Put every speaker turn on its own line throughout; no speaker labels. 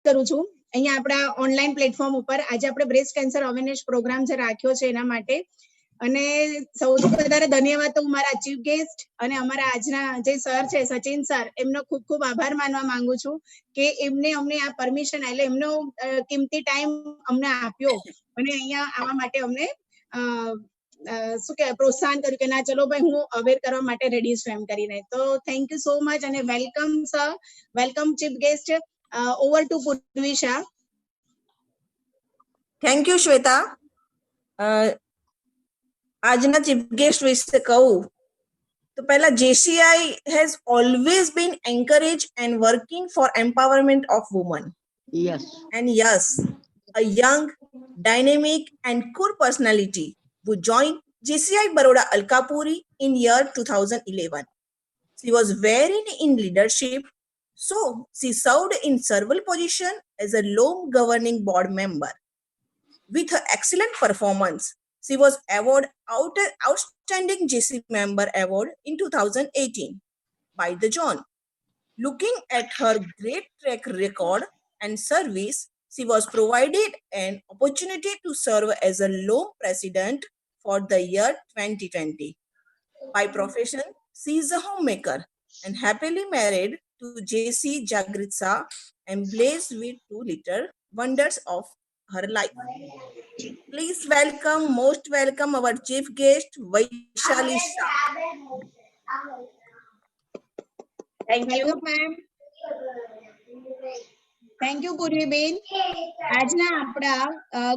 કરું છું અહીંયા આપણા ઓનલાઈન પ્લેટફોર્મ ઉપર આજે આપણે બ્રેસ્ટ કેન્સર અવેરનેસ પ્રોગ્રામ જે રાખ્યો છે એના માટે અને સૌથી વધારે ધન્યવાદ તો હું મારા ચીફ ગેસ્ટ અને અમારા આજના જે સર છે સચિન સર એમનો ખૂબ ખૂબ આભાર માનવા માંગુ છું કે એમને અમને આ પરમિશન એટલે એમનો કિંમતી ટાઈમ અમને આપ્યો અને અહીંયા આવવા માટે અમને શું કહેવાય પ્રોત્સાહન કર્યું કે ના ચલો ભાઈ હું અવેર કરવા માટે રેડી છું એમ કરીને તો થેન્ક યુ સો મચ અને welcome sir welcome chief guest over to પૂર્વી શાહ.
Thank you Shweta. આજના ચીફ ગેસ્ટ વિશે કહું તો પહેલા JCI has always been encouraged and working for empowerment of women.
Yes.
And yes, a young, dynamic and cool personality who joined JCI Baroda Alkapuri in year 2011. She was very in leadership, so she served in several positions as a loan governing board member. With her excellent performance, she was awarded Outstanding JC Member Award in 2018 by the John. Looking at her great track record and service, she was provided an opportunity to serve as a loan president for the year 2020. By profession, she is a homemaker and happily married to JC Jagritsa and blessed with 2 little wonders of her life. Please welcome, most welcome our chief guest, Vaishali Shah.
Thank you, ma'am. Thank you, પૂર્વીબેન. આજના આપણા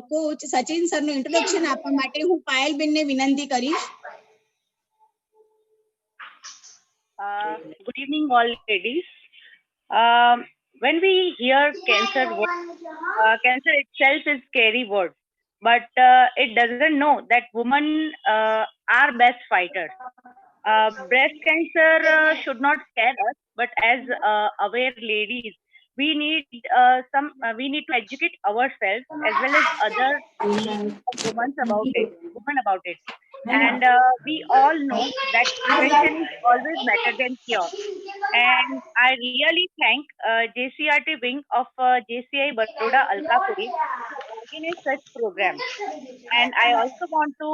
coach Sachin સરનું introduction આપવા માટે હું પાયલબેનને વિનંતી કરીશ.
Good evening, all ladies. When we hear cancer, cancer itself is scary word, but it doesn't know that women are best fighters. Breast cancer should not scare us, but as aware ladies, we need we need to educate ourselves as well as other women about it. And we all know that prevention is always better than cure. And I really thank JCRT wing of JCI Baroda Alkapuri to organize such program. And I also want to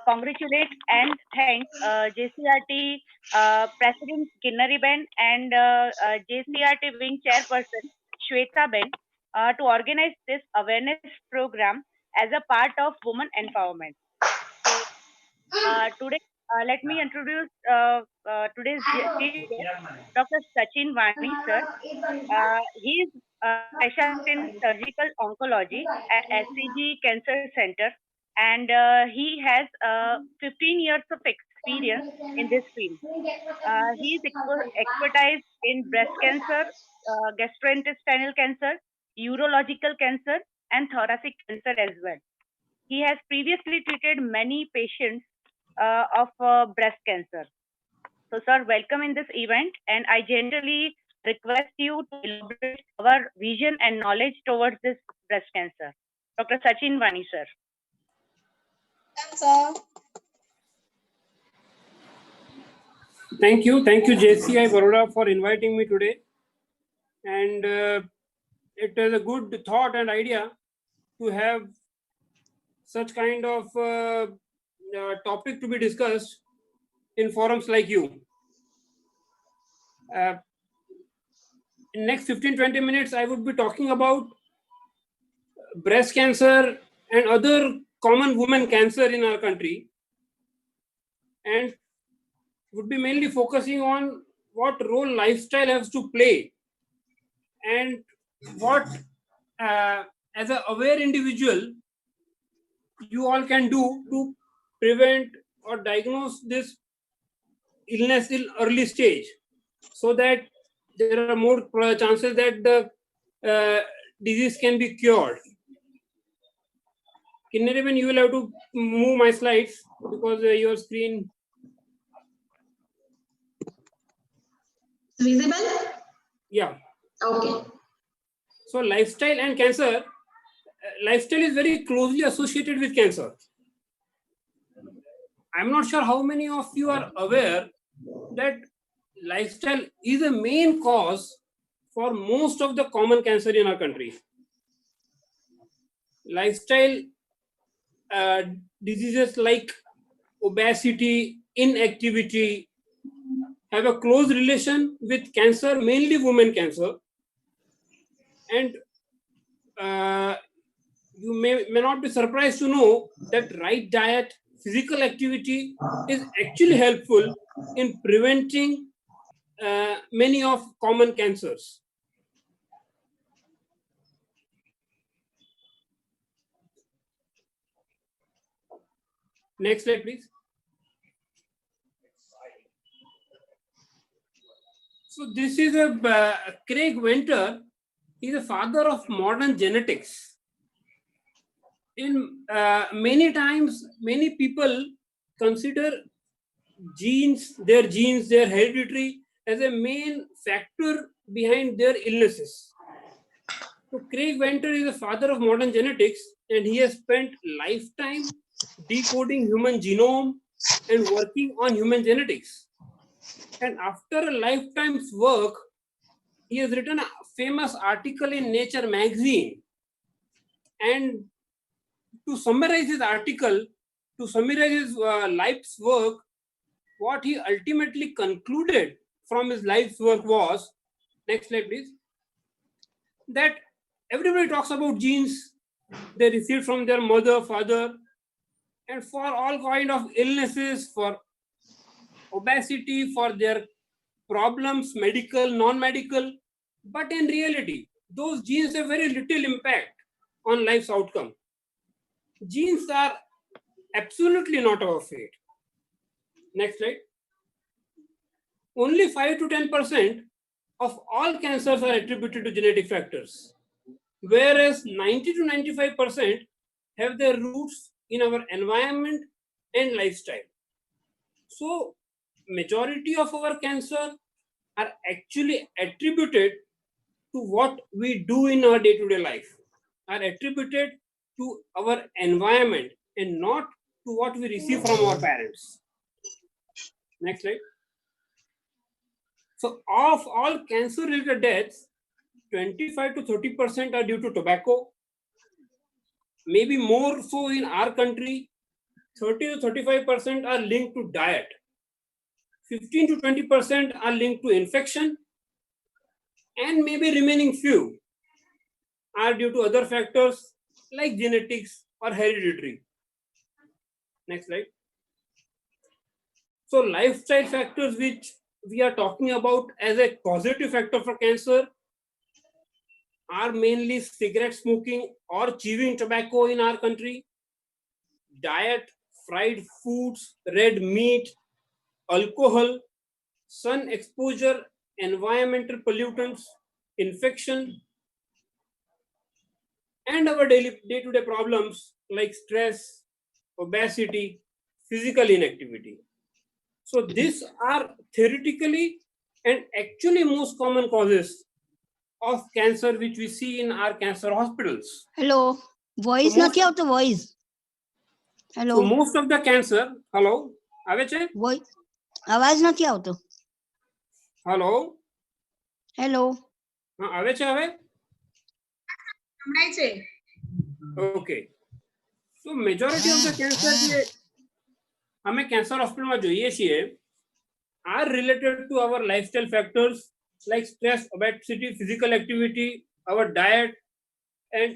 congratulate and thank JCRT President Kinnari Ben and JCRT wing chairperson Shweta Ben to organize this awareness program as a part of women empowerment. Today, let me introduce today's chief guest, Dr. Sachin Vani, sir. He is specialist in surgical oncology at SCG Cancer Center, and he has 15 years of experience in this field. He is expertise in breast cancer, gastrointestinal cancer, urological cancer, and thoracic cancer as well. He has previously treated many patients of breast cancer. So, sir, welcome in this event, and I generally request you to elaborate our vision and knowledge towards this breast cancer. Dr. Sachin Vani, sir.
Thank you, JCI Baroda for inviting me today. And it is a good thought and idea to have such kind of topic to be discussed in forums like you. In next 15-20 minutes, I would be talking about breast cancer and other common women cancer in our country, and would be mainly focusing on what role lifestyle has to play and what as an aware individual you all can do to prevent or diagnose this illness in early stage, so that there are more chances that the disease can be cured. Kinnariben, you will have to move my slides because your screen
visible.
Yeah.
Okay.
So lifestyle and cancer, lifestyle is very closely associated with cancer. I'm not sure how many of you are aware that lifestyle is a main cause for most of the common cancer in our country. Lifestyle diseases like obesity, inactivity have a close relation with cancer, mainly women cancer. And you may not be surprised to know that right diet, physical activity is actually helpful in preventing many of common cancers. Next slide, please. So this is a Craig Venter. He's the father of modern genetics. In many times, many people consider their genes, their hereditary as a main factor behind their illnesses. So Craig Venter is the father of modern genetics, and he has spent lifetime decoding human genome and working on human genetics. And after a lifetime's work, he has written a famous article in Nature magazine. And to summarize his article, to summarize his life's work, what he ultimately concluded from his life's work was, next slide please, that everybody talks about genes they received from their mother, father, and for all kind of illnesses, for obesity, for their problems, medical, non-medical. But in reality, those genes have very little impact on life's outcome. Genes are absolutely not our fate. Next slide. Only 5 to 10% of all cancers are attributed to genetic factors, whereas 90 to 95% have their roots in our environment and lifestyle. So, majority of our cancer are actually attributed to what we do in our day-to-day life, are attributed to our environment and not to what we receive from our parents. Next slide. So of all cancer-related deaths, 25 to 30% are due to tobacco, maybe more so in our country. 30 to 35% are linked to diet. 15 to 20% are linked to infection, and maybe remaining few are due to other factors like genetics or hereditary. Next slide. So lifestyle factors which we are talking about as a causative factor for cancer are mainly cigarette smoking or chewing tobacco in our country, diet, fried foods, red meat, alcohol, sun exposure, environmental pollutants, infection, and our day-to-day problems like stress, obesity, physical inactivity. So these are theoretically and actually most common causes of cancer which we see in our cancer hospitals.
Hello, voice
So
નથી આવતો voice. Hello,
So most of the cancer, hello, આવે છે?
voice અવાજ નથી આવતો.
Hello,
Hello,
હા આવે છે હવે?
સંભળાય છે.
Okay. So majority of the cancer જે અમે cancer hospital માં જોઈએ છીએ are related to our lifestyle factors like stress, obesity, physical activity, our diet, and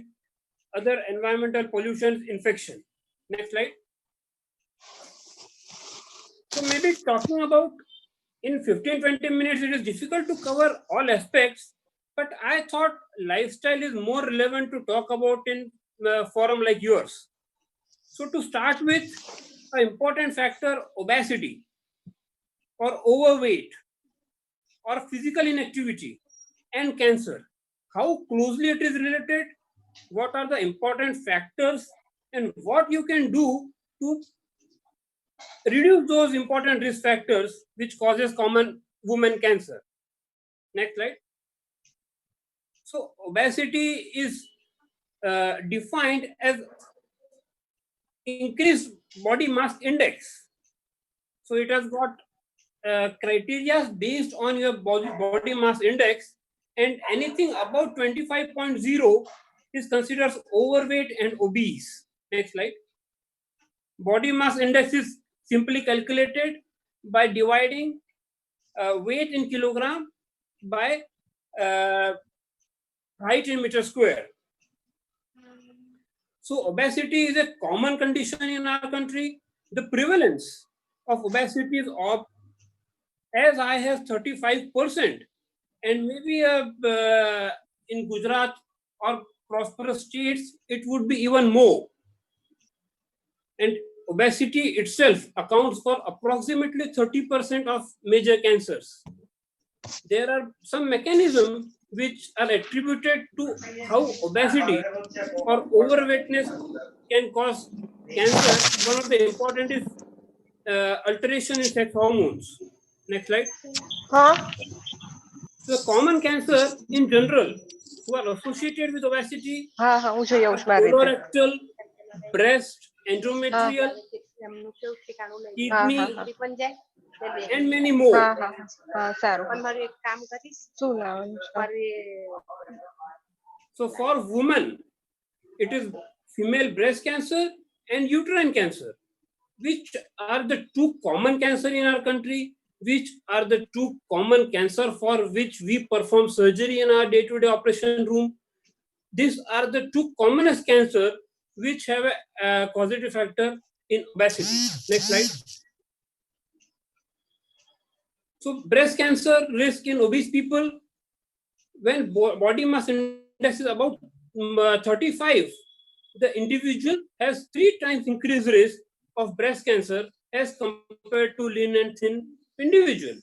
other environmental pollutions, infection. Next slide. So maybe talking about in 15-20 minutes, it is difficult to cover all aspects, but I thought lifestyle is more relevant to talk about in a forum like yours. So to start with, an important factor, obesity or overweight or physical inactivity and cancer. How closely it is related, what are the important factors, and what you can do to reduce those important risk factors which causes common women cancer. Next slide. So obesity is defined as increased body mass index. So it has got criteria based on your body mass index, and anything above 25.0 is considered overweight and obese. Next slide. Body mass index is simply calculated by dividing weight in kilogram by height in meter square. So obesity is a common condition in our country. The prevalence of obesity is as high as 35%, and maybe in Gujarat or prosperous states it would be even more. And obesity itself accounts for approximately 30% of major cancers. There are some mechanisms which are attributed to how obesity or overweightness can cause cancer. One of the important is alteration in sex hormones. Next slide. So common cancer in general who are associated with obesity colorectal, breast, endometrial, kidney, and many more. So for women, it is female breast cancer and uterine cancer, which are the two common cancer in our country, which are the two common cancer for which we perform surgery in our day-to-day operation room. These are the two commonest cancer which have a causative factor in obesity. Next slide. So breast cancer risk in obese people, when body mass index is about 35, the individual has 3 times increased risk of breast cancer as compared to lean and thin individual.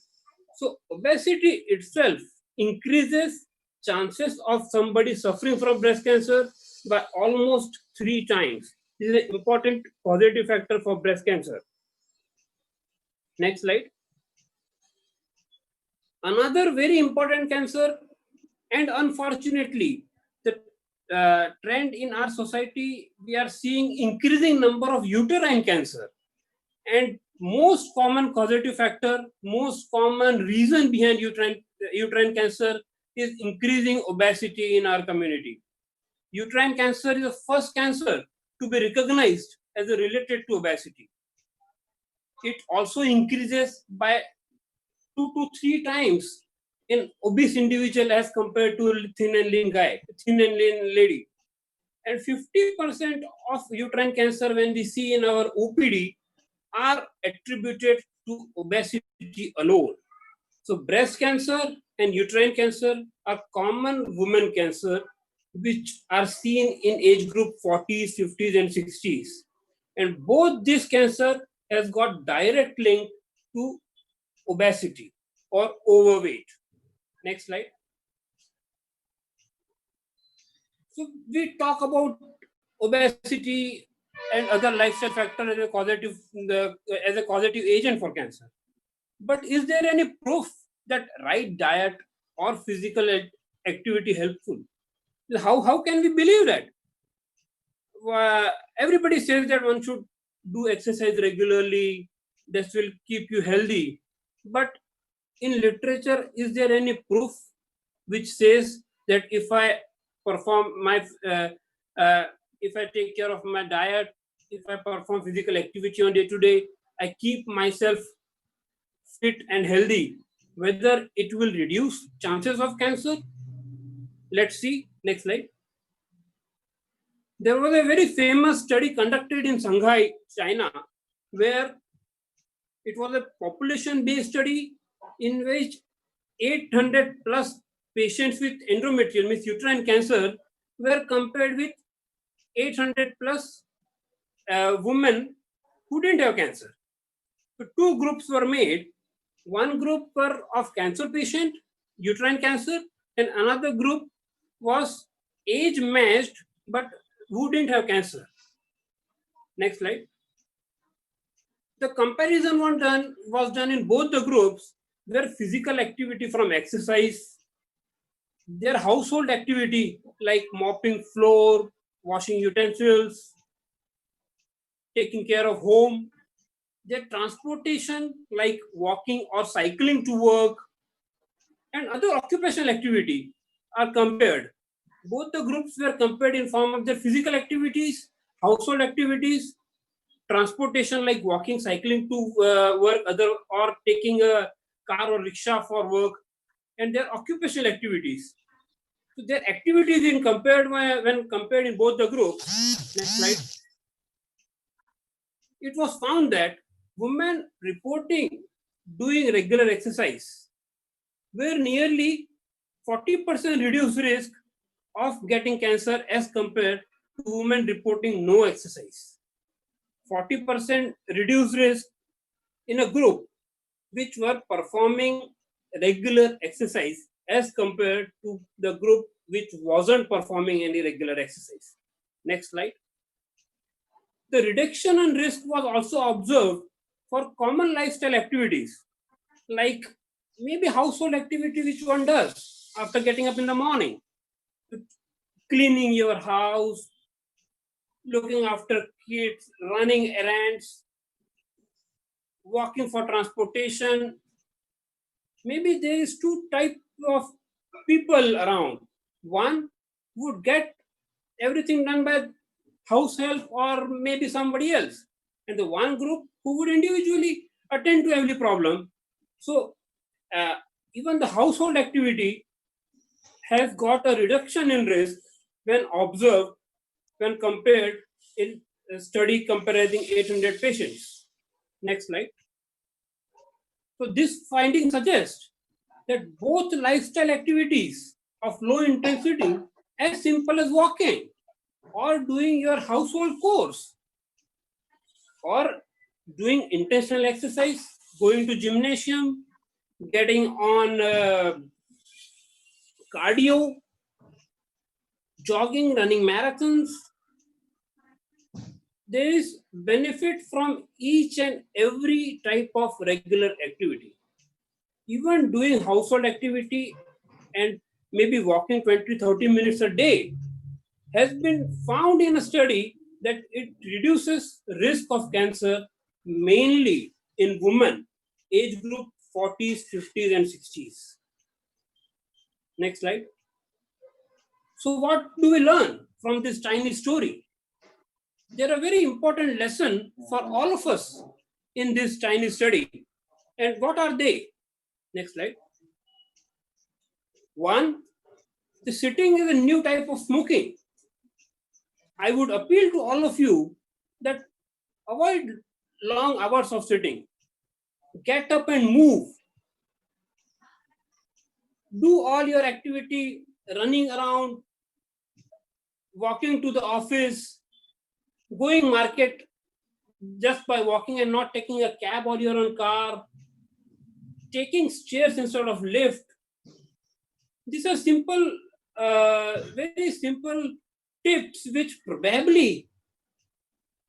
So obesity itself increases chances of somebody suffering from breast cancer by almost 3 times. This is an important causative factor for breast cancer. Next slide. Another very important cancer, and unfortunately, the trend in our society, we are seeing increasing number of uterine cancer. And most common causative factor, most common reason behind uterine cancer is increasing obesity in our community. Uterine cancer is the first cancer to be recognized as related to obesity. It also increases by 2 to 3 times in obese individual as compared to thin and lean lady. And 50% of uterine cancer when we see in our OPD are attributed to obesity alone. So breast cancer and uterine cancer are common women cancer which are seen in age group 40s, 50s and 60s. And both this cancer has got direct link to obesity or overweight. Next slide. So we talk about obesity and other lifestyle factors as a causative agent for cancer. But is there any proof that right diet or physical activity helpful? How can we believe that? Everybody says that one should do exercise regularly. This will keep you healthy. But in literature, is there any proof which says that if I perform my, if I take care of my diet, if I perform physical activity on day to day, I keep myself fit and healthy, whether it will reduce chances of cancer? Let's see. Next slide. There was a very famous study conducted in Shanghai, China, where it was a population-based study in which 800 plus patients with endometrial, means uterine cancer, were compared with 800 plus women who didn't have cancer. So 2 groups were made. One group were of cancer patient, uterine cancer, and another group was age matched but who didn't have cancer. Next slide. The comparison was done in both the groups, where physical activity from exercise, their household activity like mopping floor, washing utensils, taking care of home, their transportation like walking or cycling to work, and other occupational activity are compared. Both the groups were compared in form of their physical activities, household activities, transportation like walking, cycling to work, or taking a car or rickshaw for work, and their occupational activities. So their activities when compared in both the groups. Next slide. It was found that women reporting doing regular exercise were nearly 40% reduced risk of getting cancer as compared to women reporting no exercise. 40% reduced risk in a group which were performing regular exercise as compared to the group which wasn't performing any regular exercise. Next slide. The reduction in risk was also observed for common lifestyle activities like maybe household activity which one does after getting up in the morning, cleaning your house, looking after kids, running errands, walking for transportation. Maybe there is two types of people around. One would get everything done by house help or maybe somebody else, and the one group who would individually attend to every problem. So even the household activity has got a reduction in risk when observed, when compared in a study comparing 800 patients. Next slide. So this finding suggests that both lifestyle activities of low intensity, as simple as walking or doing your household chores or doing intentional exercise, going to gymnasium, getting on cardio, jogging, running marathons, there is benefit from each and every type of regular activity. Even doing household activity and maybe walking 20-30 minutes a day has been found in a study that it reduces risk of cancer mainly in women age group 40s, 50s and 60s. Next slide. So what do we learn from this tiny story? There are very important lessons for all of us in this tiny study. And what are they? Next slide. One, the sitting is a new type of smoking. I would appeal to all of you that avoid long hours of sitting. Get up and move. Do all your activity, running around, walking to the office, going market just by walking and not taking a cab or your own car, taking stairs instead of lift. These are simple, very simple tips which probably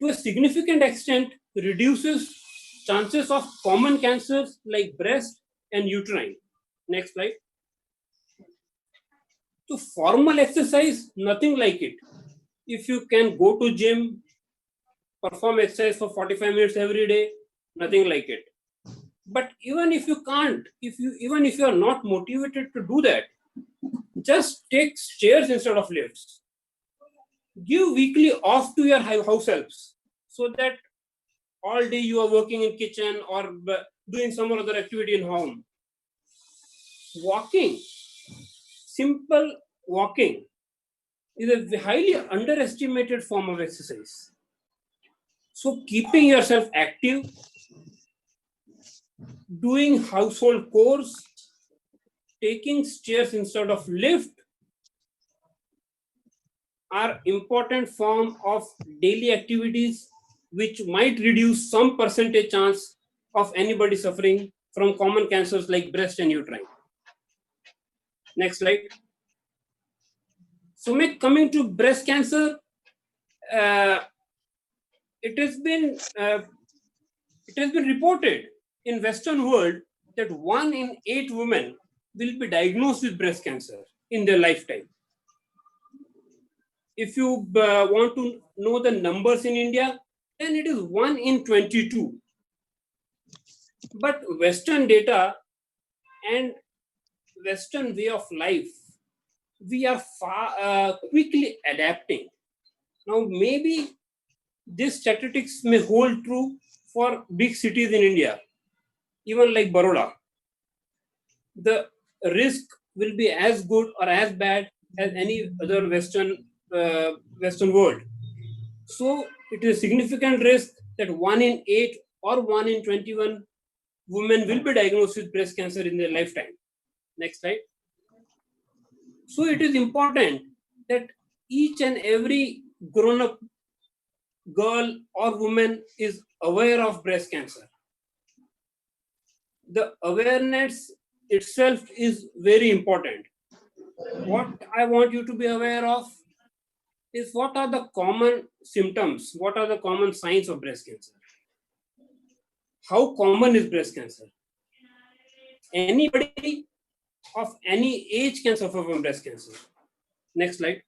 to a significant extent reduces chances of common cancers like breast and uterine. Next slide. So formal exercise, nothing like it. If you can go to gym, perform exercise for 45 minutes every day, nothing like it. But even if you can't, even if you are not motivated to do that, just take stairs instead of lifts. Give weekly off to your house helps so that all day you are working in kitchen or doing some other activity in home. Walking, simple walking is a highly underestimated form of exercise. So keeping yourself active, doing household chores, taking stairs instead of lift are important form of daily activities which might reduce some percentage chance of anybody suffering from common cancers like breast and uterine. Next slide. So coming to breast cancer, it has been reported in Western world that 1 in 8 women will be diagnosed with breast cancer in their lifetime. If you want to know the numbers in India, then it is 1 in 22. But Western data and Western way of life we are quickly adapting. Now, maybe this statistics may hold true for big cities in India, even like Baroda. The risk will be as good or as bad as any other Western world. So it is a significant risk that 1 in 8 or 1 in 21 women will be diagnosed with breast cancer in their lifetime. Next slide. So it is important that each and every grown-up girl or woman is aware of breast cancer. The awareness itself is very important. What I want you to be aware of is what are the common symptoms, what are the common signs of breast cancer? How common is breast cancer? Anybody of any age can suffer from breast cancer. Next slide.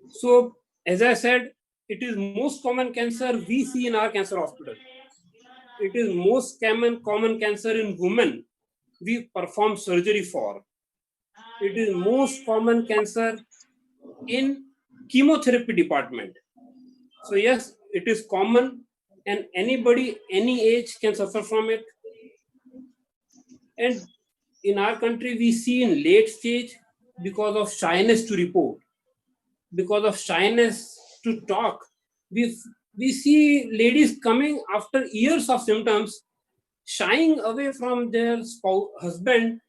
So, as I said, it is most common cancer we see in our cancer hospital. It is most common cancer in women we perform surgery for. It is most common cancer in chemotherapy department. So yes, it is common and anybody, any age can suffer from it. And in our country, we see in late stage because of shyness to report, because of shyness to talk. We see ladies coming after years of symptoms, shying away from their husband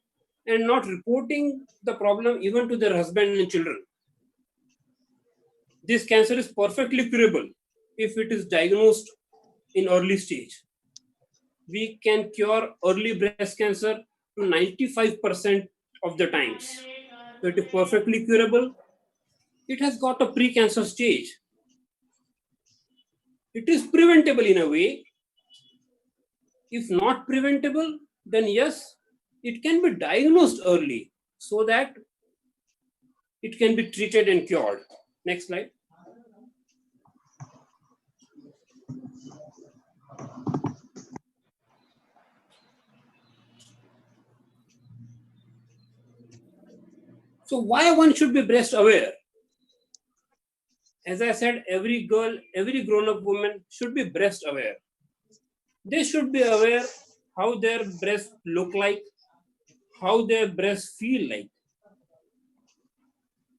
and not reporting the problem even to their husband and children. This cancer is perfectly curable if it is diagnosed in early stage. We can cure early breast cancer to 95% of the times. So it is perfectly curable. It has got a pre-cancer stage. It is preventable in a way. If not preventable, then yes, it can be diagnosed early so that it can be treated and cured. Next slide. So why one should be breast aware? As I said, every girl, every grown-up woman should be breast aware. They should be aware how their breasts look like, how their breasts feel like.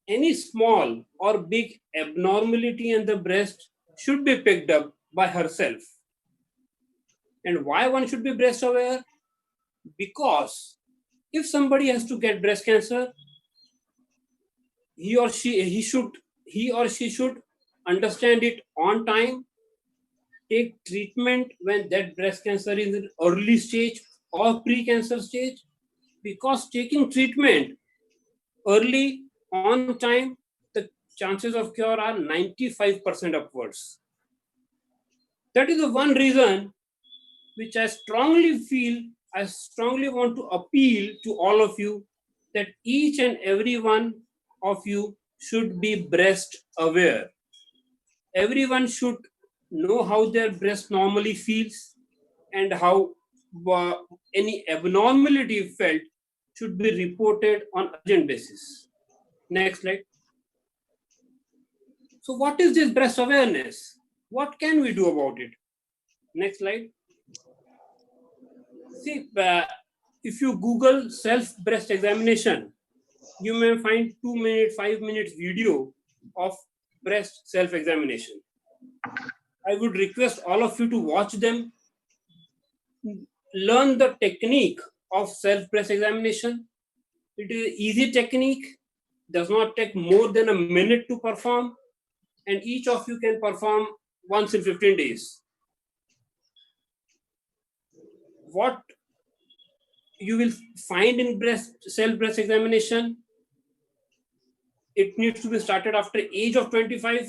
Any small or big abnormality in the breast should be picked up by herself. And why one should be breast aware? Because if somebody has to get breast cancer, he or she should understand it on time, take treatment when that breast cancer is in early stage or pre-cancer stage, because taking treatment early on time, the chances of cure are 95% upwards. That is the one reason which I strongly want to appeal to all of you that each and every one of you should be breast aware. Everyone should know how their breast normally feels and how any abnormality felt should be reported on urgent basis. Next slide. So what is this breast awareness? What can we do about it? Next slide. See, if you Google self breast examination, you may find 2-minute, 5-minute video of breast self examination. I would request all of you to watch them, learn the technique of self breast examination. It is an easy technique, does not take more than a minute to perform, and each of you can perform once in 15 days. What you will find in self breast examination, it needs to be started after age of 25,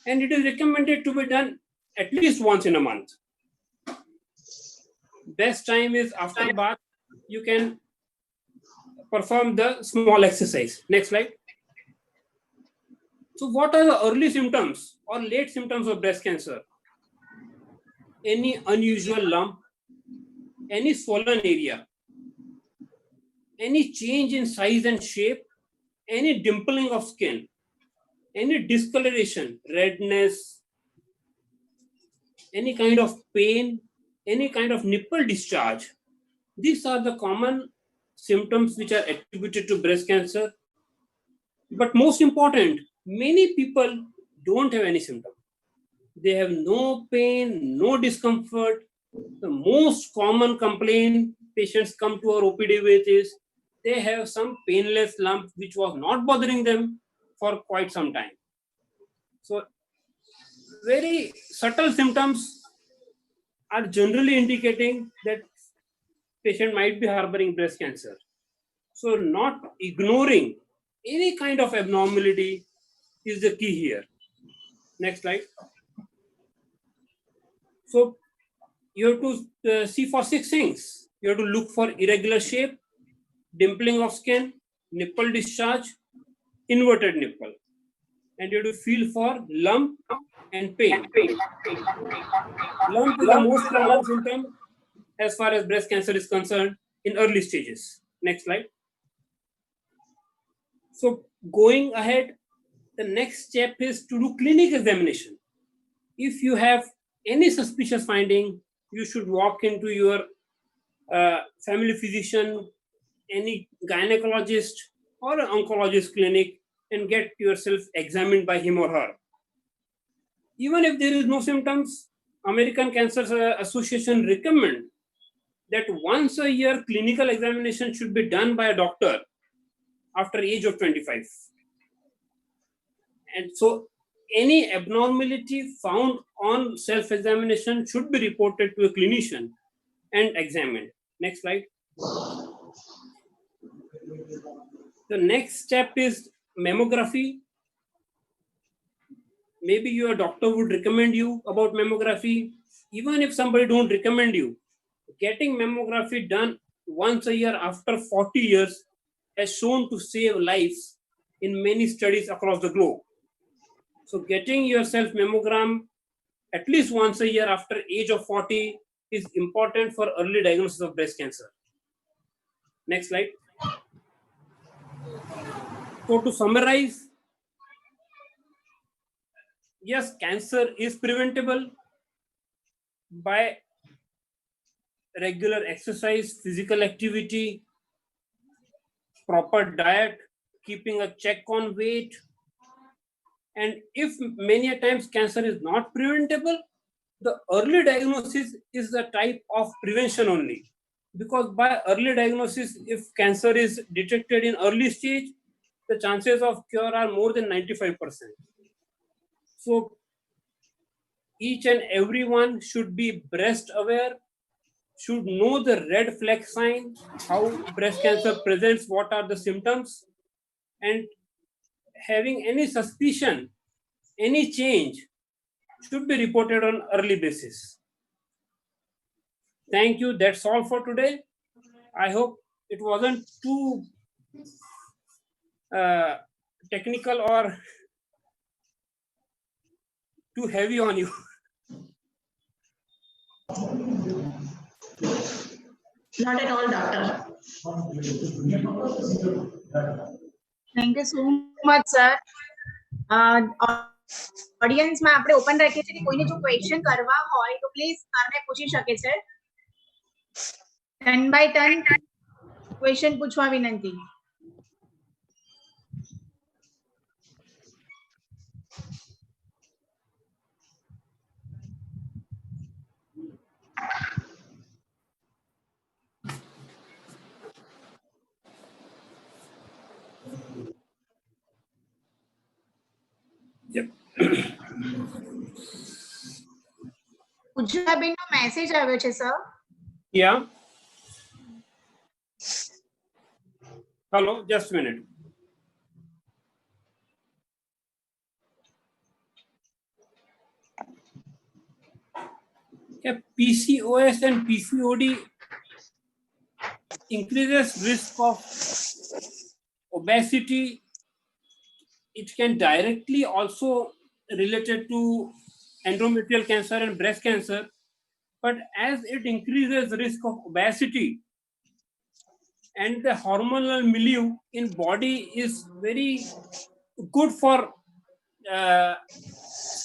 and it is recommended to be done at least once in a month. Best time is after bath. You can perform the small exercise. Next slide. So what are the early symptoms or late symptoms of breast cancer? Any unusual lump, any swollen area, any change in size and shape, any dimpling of skin, any discoloration, redness, any kind of pain, any kind of nipple discharge. These are the common symptoms which are attributed to breast cancer. But most important, many people don't have any symptom. They have no pain, no discomfort. The most common complaint patients come to our OPD with is they have some painless lump which was not bothering them for quite some time. So very subtle symptoms are generally indicating that patient might be harboring breast cancer. So not ignoring any kind of abnormality is the key here. Next slide. So you have to see for 6 things. You have to look for irregular shape, dimpling of skin, nipple discharge, inverted nipple. And you have to feel for lump and pain. Lump is the most common symptom as far as breast cancer is concerned in early stages. Next slide. So going ahead, the next step is to do clinic examination. If you have any suspicious finding, you should walk into your family physician, any gynecologist or an oncologist clinic and get yourself examined by him or her. Even if there is no symptoms, American Cancer Association recommend that once a year clinical examination should be done by a doctor after age of 25. And so any abnormality found on self-examination should be reported to a clinician and examined. Next slide. The next step is mammography. Maybe your doctor would recommend you about mammography. Even if somebody don't recommend you, getting mammography done once a year after 40 years has shown to save lives in many studies across the globe. So getting yourself mammogram at least once a year after age of 40 is important for early diagnosis of breast cancer. Next slide. So to summarize, yes, cancer is preventable by regular exercise, physical activity, proper diet, keeping a check on weight. And if many a times cancer is not preventable, the early diagnosis is the type of prevention only. Because by early diagnosis, if cancer is detected in early stage, the chances of cure are more than 95%. So each and everyone should be breast aware, should know the red flag sign, how breast cancer presents, what are the symptoms, and having any suspicion, any change should be reported on early basis. Thank you. That's all for today. I hope it wasn't too technical or too heavy on you.
Not at all, doctor.
Thank you so much sir. ઓડિયન્સમાં આપણે open રાખીએ છીએ કે કોઈને જો question કરવા હોય તો પ્લીઝ સરને પૂછી શકે છે. ટર્ન બાય ટર્ન ક્વેશ્ચન પૂછવા વિનંતી.
Yep.
પૂજાબેનનો મેસેજ આવ્યો છે sir.
Yeah. Hello, just a minute. Yeah, PCOS and PCOD increases risk of obesity. It can directly also related to endometrial cancer and breast cancer. But as it increases risk of obesity, and the hormonal milieu in body is very good for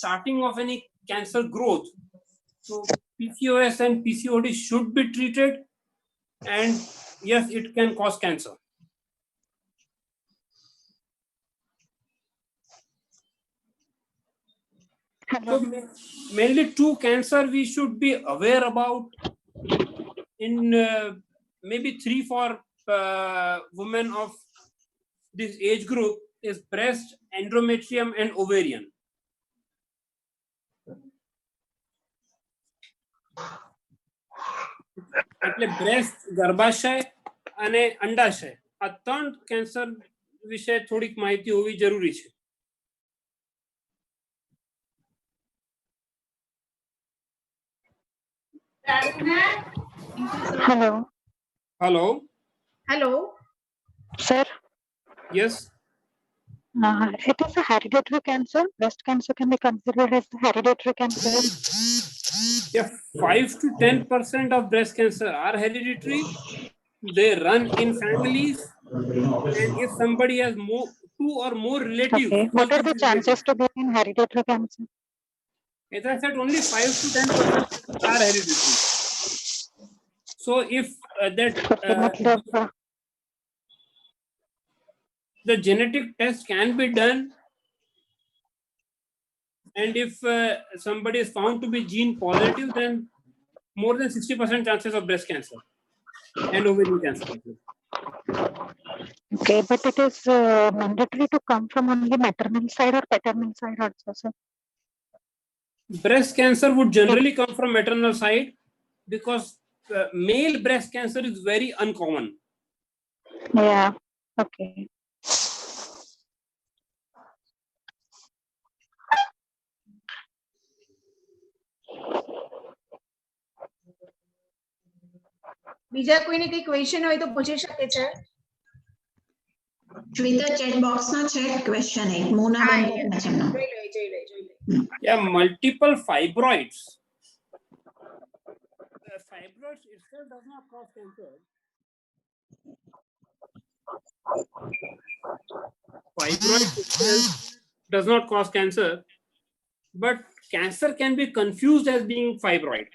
starting of any cancer growth. So PCOS and PCOD should be treated, and yes, it can cause cancer. So mainly two cancer we should be aware about in maybe 3 for women of this age group is breast, endometrium, and ovarian. એટલે breast, ગર્ભાશય અને અંડાશય આ ત્રણ cancer વિશે થોડીક માહિતી હોવી જરૂરી છે.
Hello.
Hello.
Hello.
Sir,
Yes.
it is a hereditary cancer. Breast cancer can be considered as a hereditary cancer.
Yeah, 5 to 10% of breast cancer are hereditary. They run in families, and if somebody has two or more relatives,
Okay. What are the
close
chances
relatives,
to be in hereditary cancer?
as I said, only 5 to 10% are hereditary. So if the genetic test can be done, and if somebody is found to be gene positive, then more than 60% chances of breast cancer and ovarian cancer.
Okay, but it is mandatory to come from only maternal side or paternal side also, sir?
Breast cancer would generally come from maternal side because male breast cancer is very uncommon.
Yeah. Okay.
બીજા કોઈને કઈ question હોય તો પૂછી શકે છે.
Shweta chat બોક્સમાં છે ક્વેશ્ચન એક મોનાબેન કરીને છે એમનો.
જોઈ લે.
Yeah, multiple fibroids. Fibroids itself does not cause cancer. Fibroids itself does not cause cancer, but cancer can be confused as being fibroid.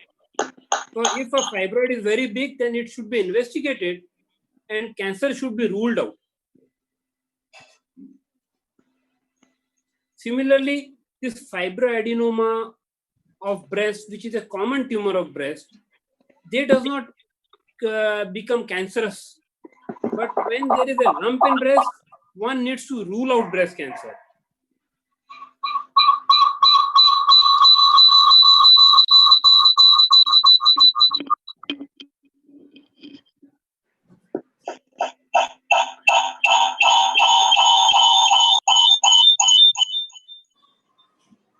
So if a fibroid is very big, then it should be investigated and cancer should be ruled out. Similarly, this fibroadenoma of breast, which is a common tumor of breast, they does not become cancerous. But when there is a lump in breast, one needs to rule out breast cancer.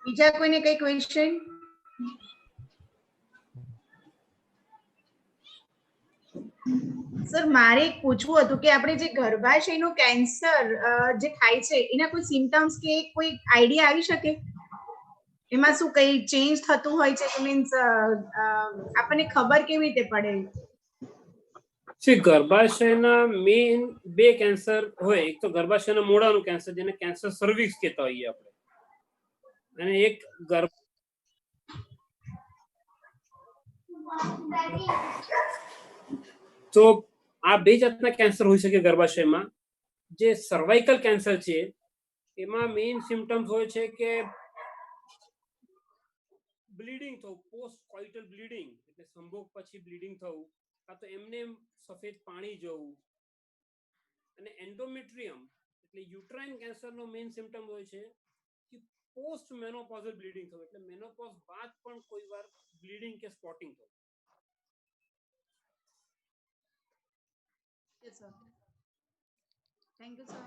બીજા કોઈને કઈ question? Sir મારે એક પૂછવું હતું કે આપણે જે ગર્ભાશયનું કેન્સર જે થાય છે એના કોઈ સિમ્પટમ્સ કે કોઈ આઈડિયા આવી શકે? એમાં શું કઈ ચેન્જ થતું હોય છે કે મીન્સ આપણને ખબર કેવી રીતે પડે?
See, ગર્ભાશયના મેઇન બે કેન્સર હોય. એક તો ગર્ભાશયના મોઢાનું કેન્સર જેને કેન્સર સર્વિક્સ કહેતા હોઈએ આપણે, અને એક તો આ બે જાતના કેન્સર હોઈ શકે ગર્ભાશયમાં. જે સર્વાઇકલ કેન્સર છે એમાં મેઇન સિમ્પટમ્સ હોય છે કે બ્લીડિંગ થવું, પોસ્ટ કોઇટલ બ્લીડિંગ, એટલે સંભોગ પછી બ્લીડિંગ થવું, કાં તો એમને સફેદ પાણી જવું. અને એન્ડોમેટ્રિયમ એટલે યુટ્રાઇન કેન્સરનો મેઇન સિમ્પટમ હોય છે કે પોસ્ટ મેનોપોઝલ બ્લીડિંગ થવું, એટલે મેનોપોઝ બાદ પણ કોઈ વાર બ્લીડિંગ કે સ્પોટિંગ થવું.
Yes, sir. Thank you, sir.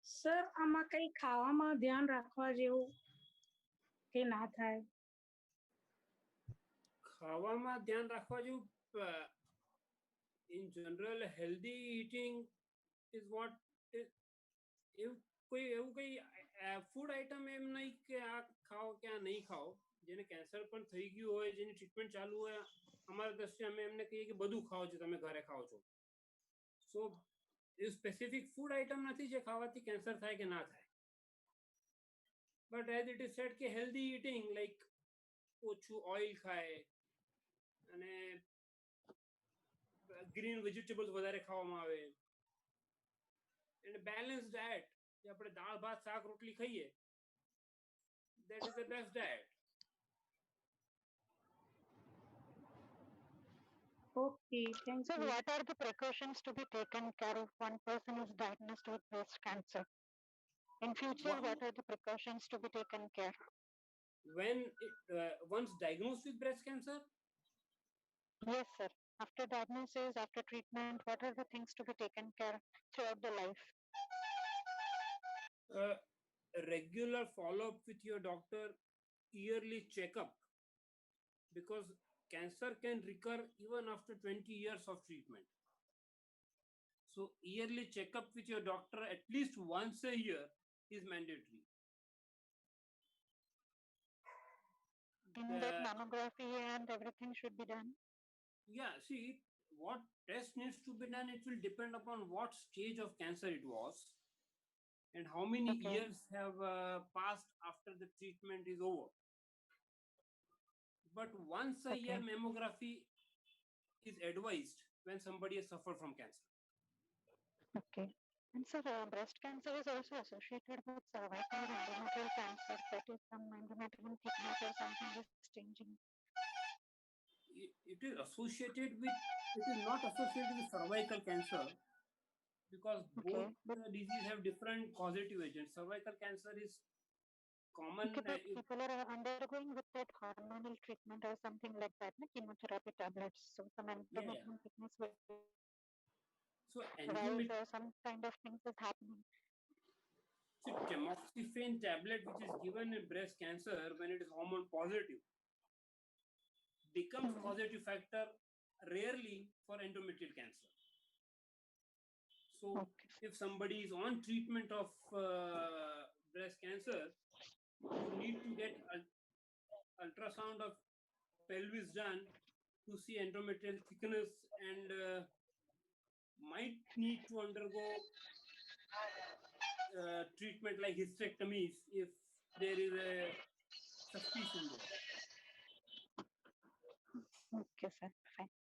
Sir આમાં કઈ ખાવામાં ધ્યાન રાખવા જેવું કે ના થાય?
ખાવામાં ધ્યાન રાખવા જેવું in general healthy eating is what is એવું કઈ ફૂડ આઈટમ એમ નહીં કે આ ખાઓ કે આ નહીં ખાઓ. જેને કેન્સર પણ થઈ ગયું હોય, જેની ટ્રીટમેન્ટ ચાલુ હોય, અમારા દ્રષ્ટિએ અમે એમને કહીએ કે બધું ખાઓ છો તમે ઘરે ખાઓ છો. So a specific food item નથી જે ખાવાથી કેન્સર થાય કે ના થાય. But as it is said કે હેલ્ધી ઇટિંગ લાઈક ઓછું ઓઇલ ખાય અને ગ્રીન વેજીટેબલ્સ વધારે ખાવામાં આવે અને બેલેન્સ ડાયટ જે આપણે દાળ ભાત શાક રોટલી ખાઈએ that is the best diet.
Okay, thank
So
you.
what are the precautions to be taken care of one person is diagnosed with breast cancer? In future, what are the precautions to be taken care?
When once diagnosed with breast cancer,
Yes, sir. After diagnosis, after treatment, what are the things to be taken care throughout the life?
regular follow-up with your doctor, yearly checkup, because cancer can recur even after 20 years of treatment. So yearly checkup with your doctor at least once a year is mandatory.
In that mammography and everything should be done.
Yeah, see, what test needs to be done, it will depend upon what stage of cancer it was and how many
Okay.
years have passed after the treatment is over. But once a year
Okay.
mammography is advised when somebody has suffered from cancer.
Okay. And sir, breast cancer is also associated with cervical and endometrial cancer. That is, some endometrial thickness or something is changing.
It is associated with, it is not associated with cervical cancer because
Okay,
both
but
diseases have different causative agents. Cervical cancer is common.
okay, but people are undergoing with that hormonal treatment or something like that, no? Chemotherapy tablets. So some endometrial thickness will
So
rise or some kind of things is happening.
see, tamoxifen tablet which is given in breast cancer when it is hormone positive becomes causative factor rarely for endometrial cancer. So
Okay.
if somebody is on treatment of breast cancer, you need to get ultrasound of pelvis done to see endometrial thickness and might need to undergo treatment like hysterectomies if there is a suspicion there.
Okay, sir. Fine.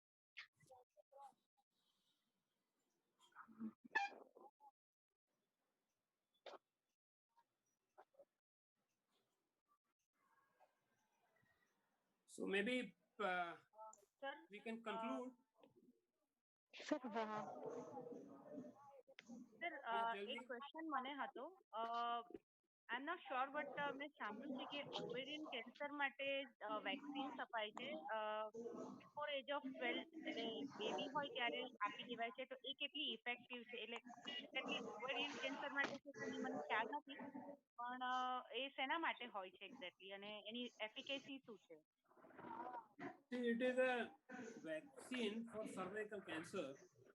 So maybe
Sir,
we can conclude.
Sir,
sir,
tell
એક
me.
Question મને હતો. આઈ am not sure but મેં સાંભળ્યું છે કે ovarian cancer માટે vaccines અપાય છે બિફોર એજ ઓફ 12 એટલે બેબી હોય ત્યારે આપી દેવાય છે તો એ કેટલી ઇફેક્ટિવ છે એટલે એક્ઝેક્ટલી ઓવેરિયન કેન્સર માટે છે તેની મને ખ્યાલ નથી પણ એ શેના માટે હોય છે એક્ઝેક્ટલી અને એની એફિકેસી શું છે?
See, it is a vaccine for cervical cancer,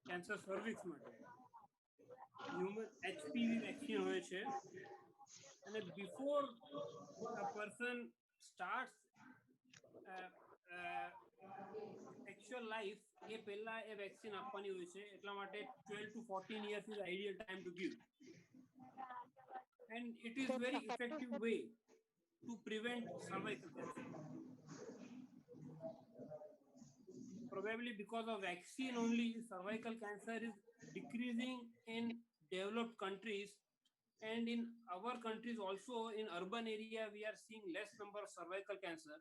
cancer cervix માટે. Human HPV vaccine હોય છે અને before a person starts actual life એ પહેલા એ વેક્સિન આપવાની હોય છે એટલા માટે 12 to 14 years is the ideal time to give, and it is very effective way to prevent cervical cancer. Probably because of vaccine only, cervical cancer is decreasing in developed countries, and in our countries also in urban area we are seeing less number of cervical cancer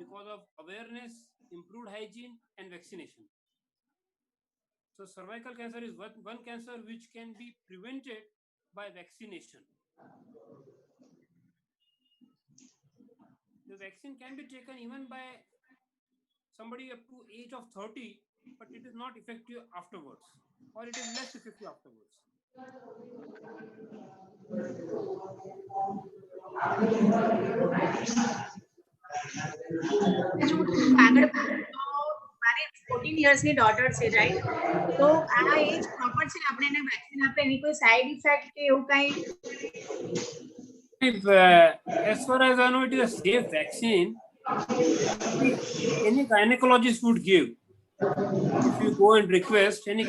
because of awareness, improved hygiene and vaccination. So cervical cancer is one cancer which can be prevented by vaccination. The vaccine can be taken even by somebody up to age of 30, but it is not effective afterwards, or it is less effective afterwards.
આગળ મારી 14 yearsની daughter છે right તો આ એજ proper છે આપણે એને vaccine આપે એની કોઈ સાઇડ ઇફેક્ટ કે એવું કાંઈ
As far as I know, it is a safe vaccine, any gynecologist would give. If you go and request any